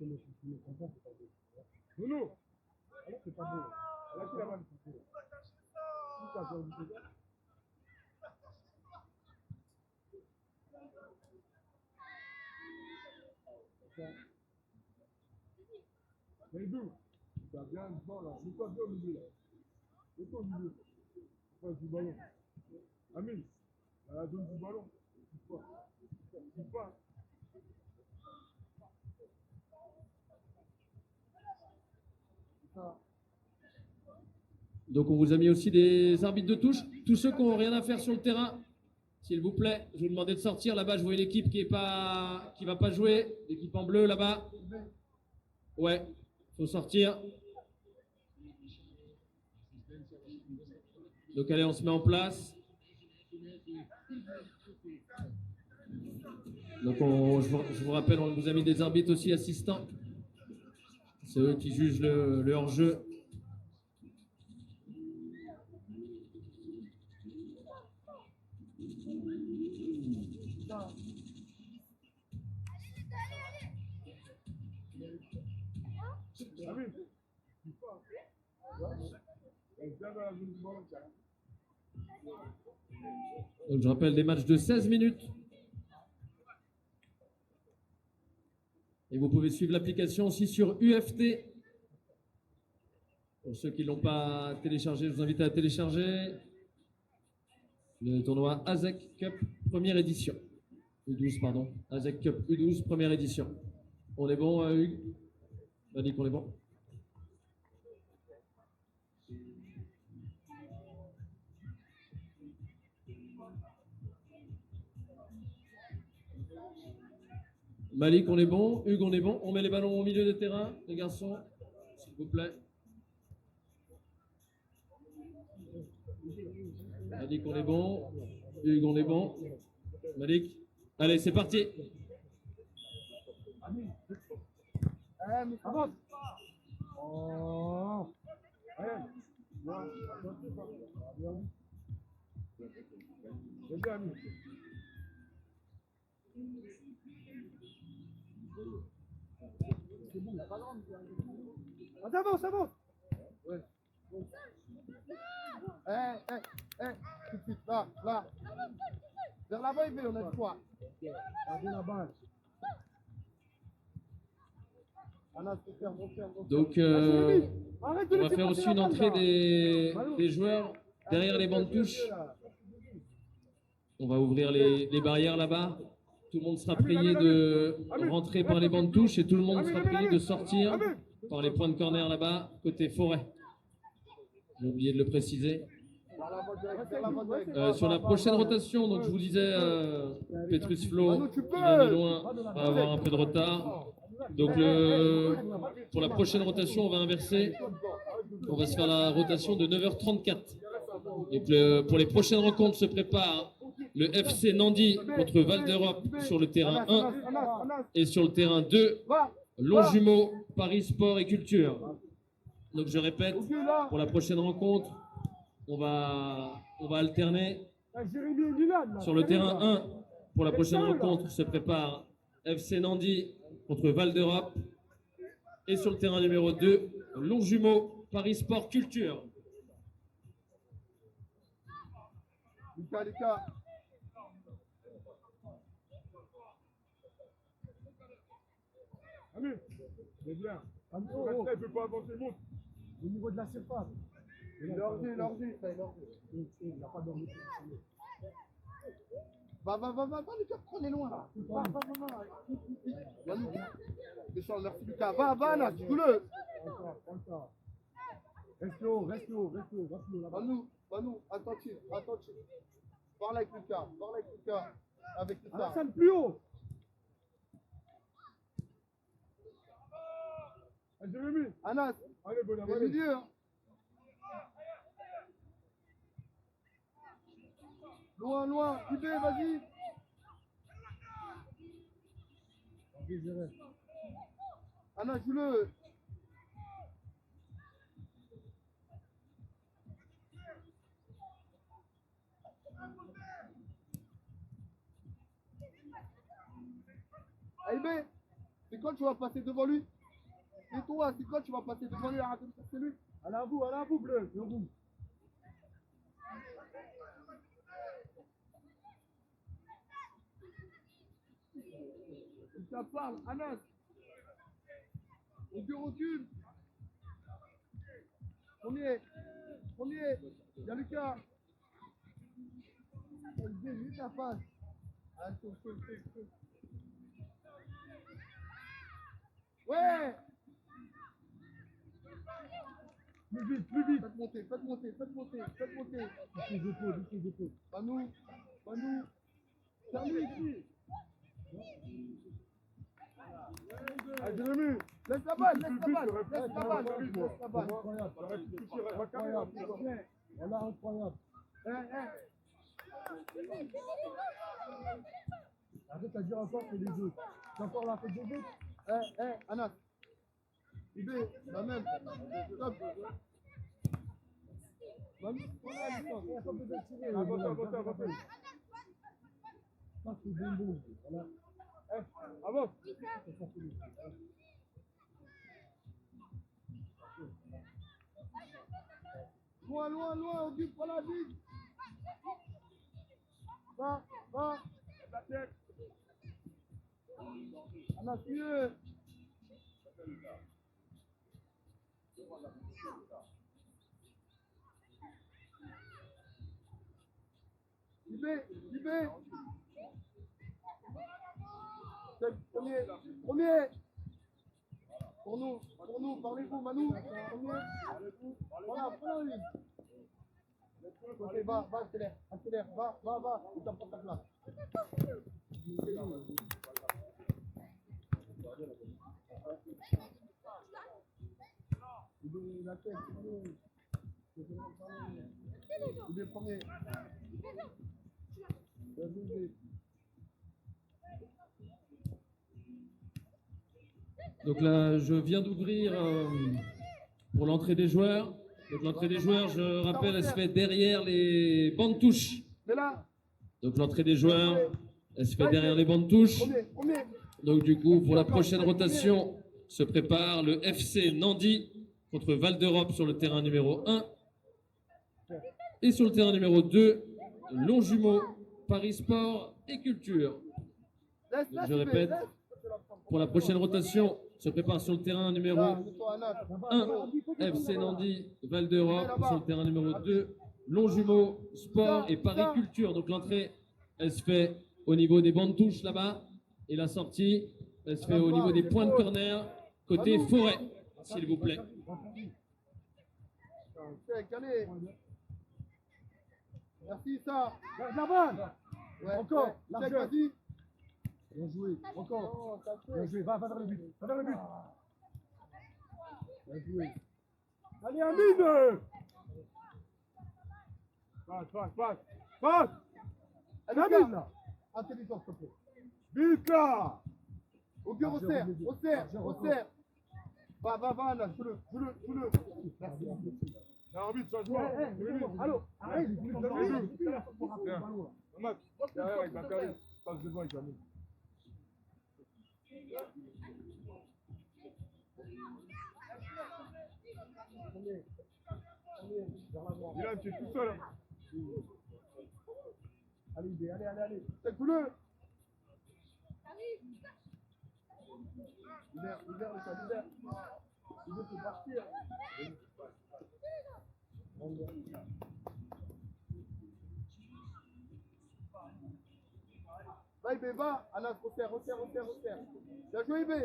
Non, c'est pas beau. Là, c'est la balle. Mais d'où? Tu as bien devant là. Mets-toi bien au milieu là. Mets-toi au milieu. Enfin, du ballon. Amine, à la zone du ballon. Tu pas. Donc on vous a mis aussi des arbitres de touche. Tous ceux qui n'ont rien à faire sur le terrain, s'il vous plaît, je vous demandais de sortir. Là-bas, je vois une équipe qui va pas jouer. L'équipe en bleu là-bas. Ouais, faut sortir. Donc allez, on se met en place. Donc je vous rappelle, on vous a mis des arbitres aussi assistants. C'est eux qui jugent le hors-jeu. Donc je rappelle des matchs de 16 minutes. Et vous pouvez suivre l'application aussi sur UFT. Pour ceux qui ne l'ont pas téléchargé, je vous invite à la télécharger. Le tournoi ASEC Cup première édition. U12, pardon. ASEC Cup U12 première édition. On est bon, Hugues? On a dit qu'on est bon. Malik, on est bon. Hugues, on est bon. On met les ballons au milieu de terrain, les garçons, s'il vous plaît. Malik, on est bon. Hugues, on est bon. Malik, allez, c'est parti. Avance. Oh. Allez. Bien, Amine. C'est bon, la balle. Avance, avance. Ouais. Tout de suite, là. Vers l'avant, il veut, on a du poids. Gardez la balle. Donc, on va faire aussi une entrée des joueurs derrière les bancs de touche. On va ouvrir les barrières là-bas. Tout le monde sera prié de rentrer par les bancs de touche et tout le monde sera prié de sortir par les points de corner là-bas, côté forêt. J'ai oublié de le préciser. Sur la prochaine rotation, donc je vous disais, Petrus Flo, qui vient de loin, va avoir un peu de retard. Donc pour la prochaine rotation, on va inverser. On va se faire la rotation de 9h34. Donc pour les prochaines rencontres se prépare le FC Nandy contre Val d'Europe sur le terrain 1 et sur le terrain 2, Longjumeau, Paris Sport et Culture. Donc je répète, pour la prochaine rencontre, on va alterner. Sur le terrain 1, pour la prochaine rencontre, se prépare FC Nandy contre Val d'Europe. Et sur le terrain numéro 2, Longjumeau, Paris Sport Culture. Lucas. Amine, c'est bien. Il ne peut pas avancer, monte. Au niveau de la surface. L'ordi. Il n'a pas dormi. Va, Lucas, prenez loin. Va. Descends, merci Lucas. Va, là, dis-le. Reste haut. Va-nous, attentif. Parle avec Lucas. Avec Lucas. Ça plus haut. Anas, allez, bon, allez. Milieu. Loin. Ibé, vas-y. Anas, joue-le. Ibé. C'est quand tu vas passer devant lui. Et toi, c'est quand tu vas passer devant lui, arrête de chercher lui. À la vous, bleu, sur vous. Ça parle, Anas. On recule. Premier. Il y a Lucas. Vite la face. Ah, chaud. Ouais. Plus vite. Faites monter. Dessus les épaules. Panou. Salut ici. Ah, Jérémy. Laisse la balle. Incroyable. Voilà, incroyable. Arrête à dire encore que les deux. C'est encore la fête des deux. Anas. Idée, la même. Stop. Avance. Ça, c'est bon. Voilà. Avance. Loin, occupe pas la vie. Va. Anas, mieux. Libé. Premier. Pour nous, parlez-vous, Manu. Premier. Voilà, prenons-lui. Ok, va, accélère. Va. Il t'en prend ta place. Il est premier. Donc là, je viens d'ouvrir pour l'entrée des joueurs. Donc l'entrée des joueurs, je rappelle, elle se fait derrière les bandes touches. Donc l'entrée des joueurs, elle se fait derrière les bandes touches. Donc du coup, pour la prochaine rotation, se prépare le FC Nandy contre Val d'Europe sur le terrain numéro 1. Et sur le terrain numéro 2, Longjumeau, Paris Sport et Culture. Donc, je répète, pour la prochaine rotation, se prépare sur le terrain numéro 1, FC Nandy, Val d'Europe, sur le terrain numéro 2, Longjumeau, Sport et Paris Culture. Donc l'entrée, elle se fait au niveau des bandes touches là-bas. Et la sortie, elle se fait au niveau des points de corner, côté forêt, s'il vous plaît. Merci, ça. La balle. Ouais, Encore. Check, vas-y. Bien joué. Encore. Bien joué. Va vers le but. Bien joué. Allez, Amine. Passe. Amine, là. Intelligence, s'il te plaît. Vite, là. Ok, resserre. Va, là, joue-le. Merci. L'arbitre, ça joue. Allô, arrête. Derrière, avec la carré. Passe devant avec la main. Dylan, tu es tout seul. Allez. C'est cool. Libère. Il veut partir. Va, Ibé, va. Anas, resserre. Bien joué, Ibé.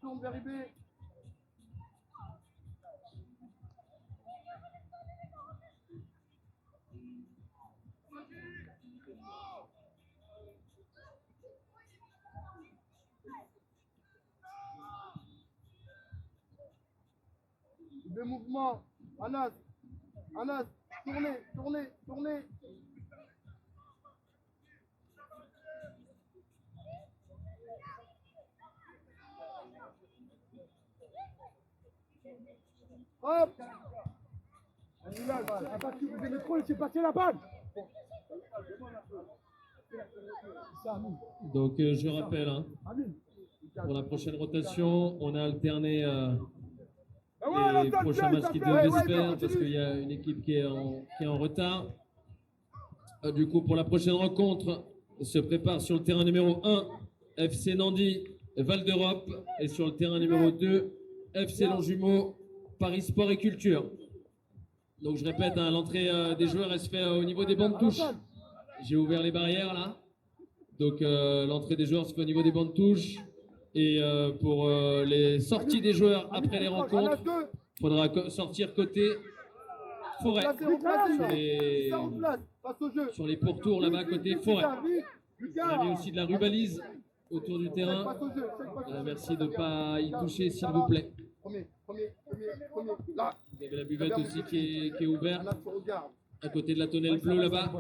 Tourne vers Ibé. Ibé, mouvement. Anas, tournez. Hop. Vous aimez trop laisser passer la balle. Donc je rappelle, hein, pour la prochaine rotation, on a alterné les prochains matchs qui devaient se faire parce qu'il y a une équipe qui est en retard. Du coup, pour la prochaine rencontre, se prépare sur le terrain numéro 1, FC Nandy, Val d'Europe, et sur le terrain numéro 2, FC Longjumeau, Paris Sport et Culture. Donc je répète, hein, l'entrée des joueurs, elle se fait au niveau des bandes touches. J'ai ouvert les barrières là. Donc l'entrée des joueurs se fait au niveau des bandes touches. Et pour les sorties des joueurs après les rencontres, il faudra sortir côté forêt. Sur les pourtours là-bas, côté forêt. On a mis aussi de la rubalise autour du terrain. Merci de ne pas y toucher, s'il vous plaît. Vous avez la buvette aussi qui est ouverte à côté de la tonnelle bleue là-bas.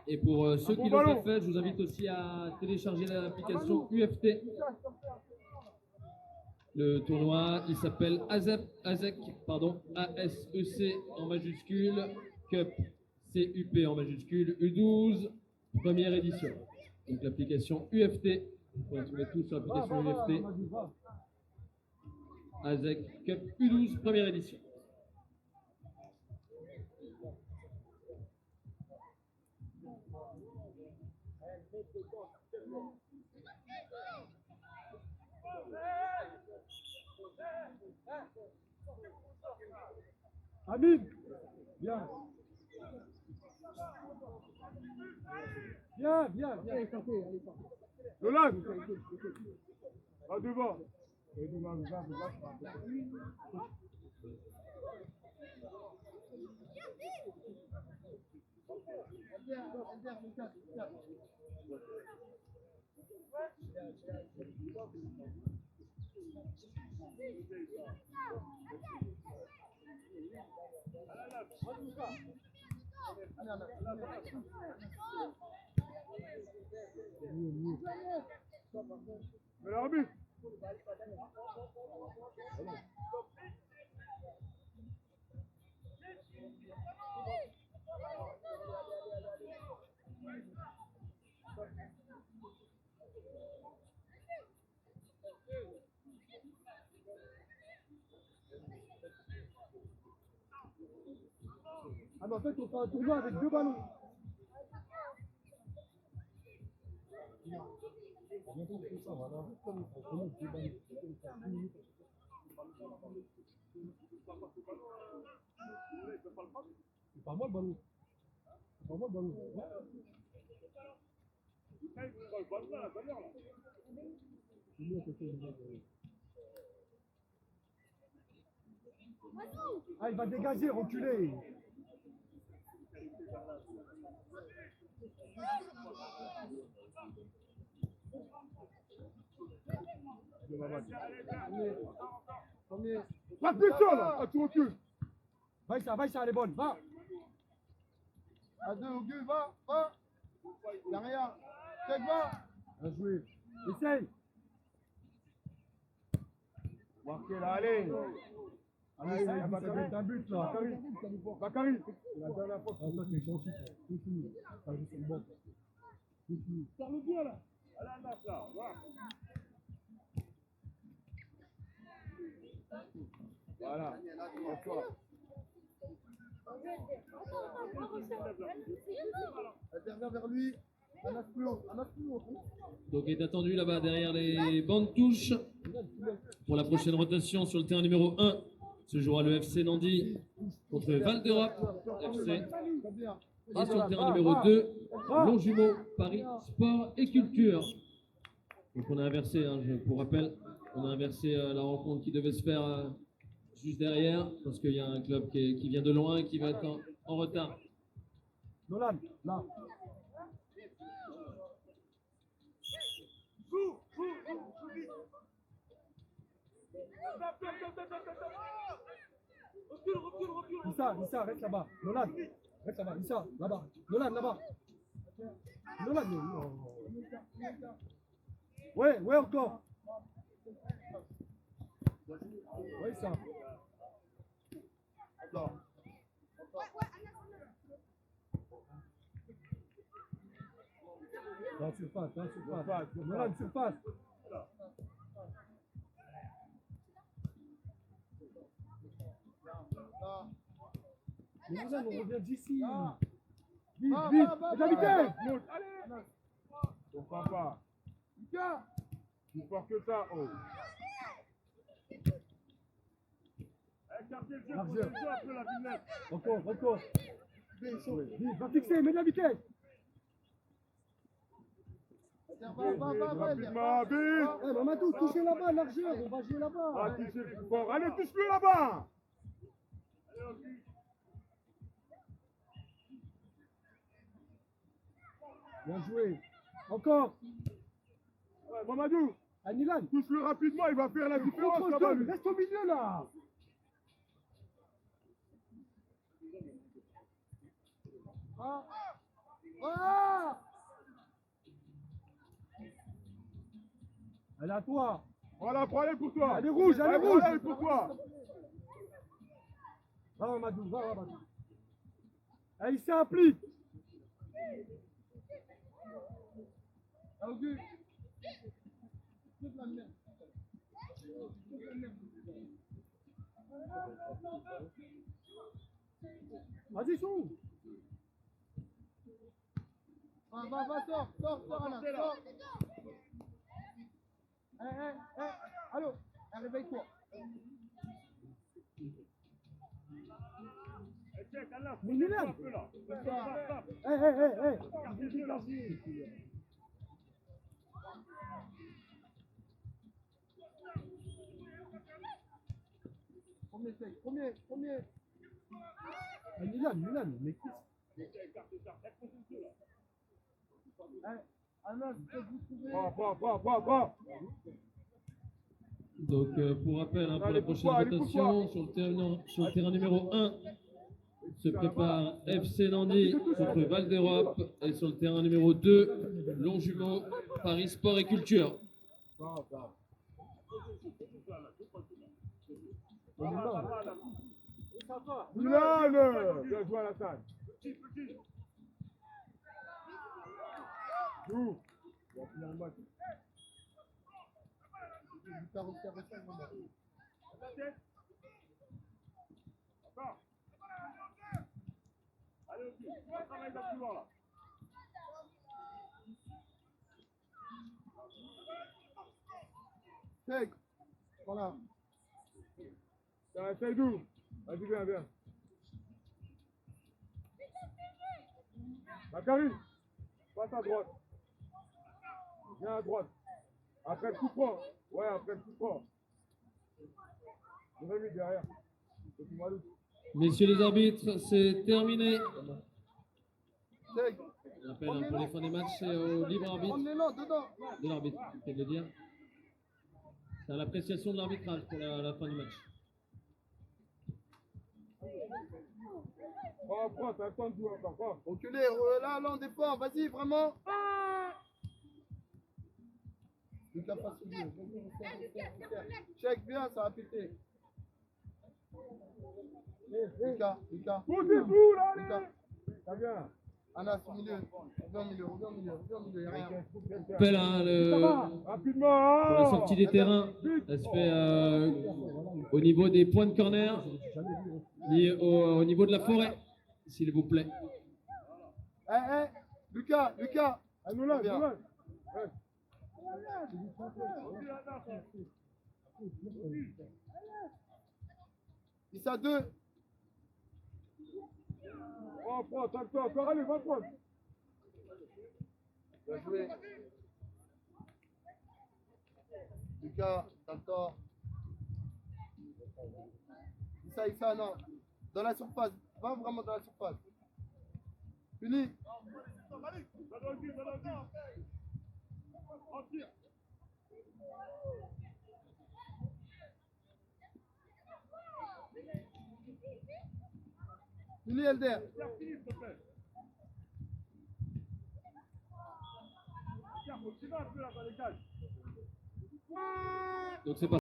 Et pour ceux qui l'ont pas fait, je vous invite aussi à télécharger l'application UFT. Le tournoi, il s'appelle ASEC, ASEC en majuscule, Cup CUP en majuscule, U12, première édition. Donc l'application UFT, vous trouvez tout sur l'application UFT. ASEC Cup U12, première édition. Amine, viens. Viens. Nolan, va devant. Mais l'arbitre. Ah mais en fait on fait un tournoi avec 2 ballons. C'est pas moi le ballon. C'est pas moi le ballon. Ah, il va dégager, reculer. Pas de pression là. Ah, tu recules. Va, ça, elle est bonne. Va. À 2, Auguste, va. Derrière. Check, va. Bien joué. Essaye. Marquez là, allez. Allez, il va mettre un but là. Bakary. C'est la dernière fois que ça c'est gentil. Continue. Ça joue sur le banc. Continue. Parle bien là. Allez, là, va. Voilà. Derrière vers lui. Un as plus haut. Donc il est attendu là-bas derrière les bandes touches. Pour la prochaine rotation sur le terrain numéro 1, se jouera le FC Nandy contre Val d'Europe FC. Et sur le terrain numéro 2, Longjumeau, Paris Sport et Culture. Donc on a inversé, hein, pour rappel, on a inversé la rencontre qui devait se faire juste derrière, parce qu'il y a un club qui vient de loin et qui va être en retard. Nolan, là. Issa, reste là-bas. Nolan, reste là-bas. Issa, là-bas. Nolan, là-bas. Nolan, non. Ouais, encore. Ouais, Issa. Dans surface. Voilà une surface. Mais Milan, on revient d'ici. Vite, vite, la vitesse. Monte, allez. On prend pas. Lucas. Plus fort que ça, oh. Écartez le jeu, pour le jeu un peu la vignette. Encore. Vite, va fixer, mets de la vitesse. Va, Rapidement, vite. Mamadou, touchez là-bas, largeur, on va jouer là-bas. Ah, touchez plus fort. Allez, touche-le là-bas. Bien joué. Encore. Ouais, Mamadou. Anilan. Touche-le rapidement, il va faire la différence là-bas. Reste au milieu là. Elle est à toi. Voilà, prends-les pour toi. Elle est rouge, prends-les pour toi. Va, Mamadou, va, Mamadou. Eh, il s'applique. Auguste. Vas-y, Chou. Va, sors, Alain, sors. Allô, réveille-toi. Mais Milan. Premier. Milan, mais Prends. Donc, pour rappel, pour la prochaine rotation, sur le terrain numéro 1, se prépare FC Nandy contre Val d'Europe. Et sur le terrain numéro 2, Longjumeau, Paris Sport et Culture. Milan, bien joué à la salle. Joue. On va finir le match. Allez, on va travailler dans le couloir là. Check. Voilà. Seydou. Vas-y, viens. Bakary, passe à droite. Viens à droite. Après le coup franc. Ouais, après le coup franc. Je vais mis derrière. Messieurs les arbitres, c'est terminé. Check. Je rappelle, pour les fins des matchs, c'est au libre arbitre Emmenez-le dedans. de l'arbitre, c'est de le dire. C'est à l'appréciation de l'arbitrage pour la fin du match. Prends, t'as le temps de jouer encore, prends. Reculez, là, on défend, vas-y, vraiment. Lucas, passe au jeu. Check bien, ça va péter. Lucas. Montez-vous là, allez. Lucas. Ça vient. Anas, au milieu. Reviens au milieu, y'a rien. Appel, Rapidement. pour la sortie des terrains, ça se fait au niveau des points de corner, au niveau de la forêt, s'il vous plaît. Lucas. Nolan. Issa 2. Prends, t'as le temps encore, allez, va prendre. Bien joué. Lucas, t'as le temps. Issa, non. Dans la surface. Va vraiment dans la surface. Fini. Fini, Elder. Donc c'est parti.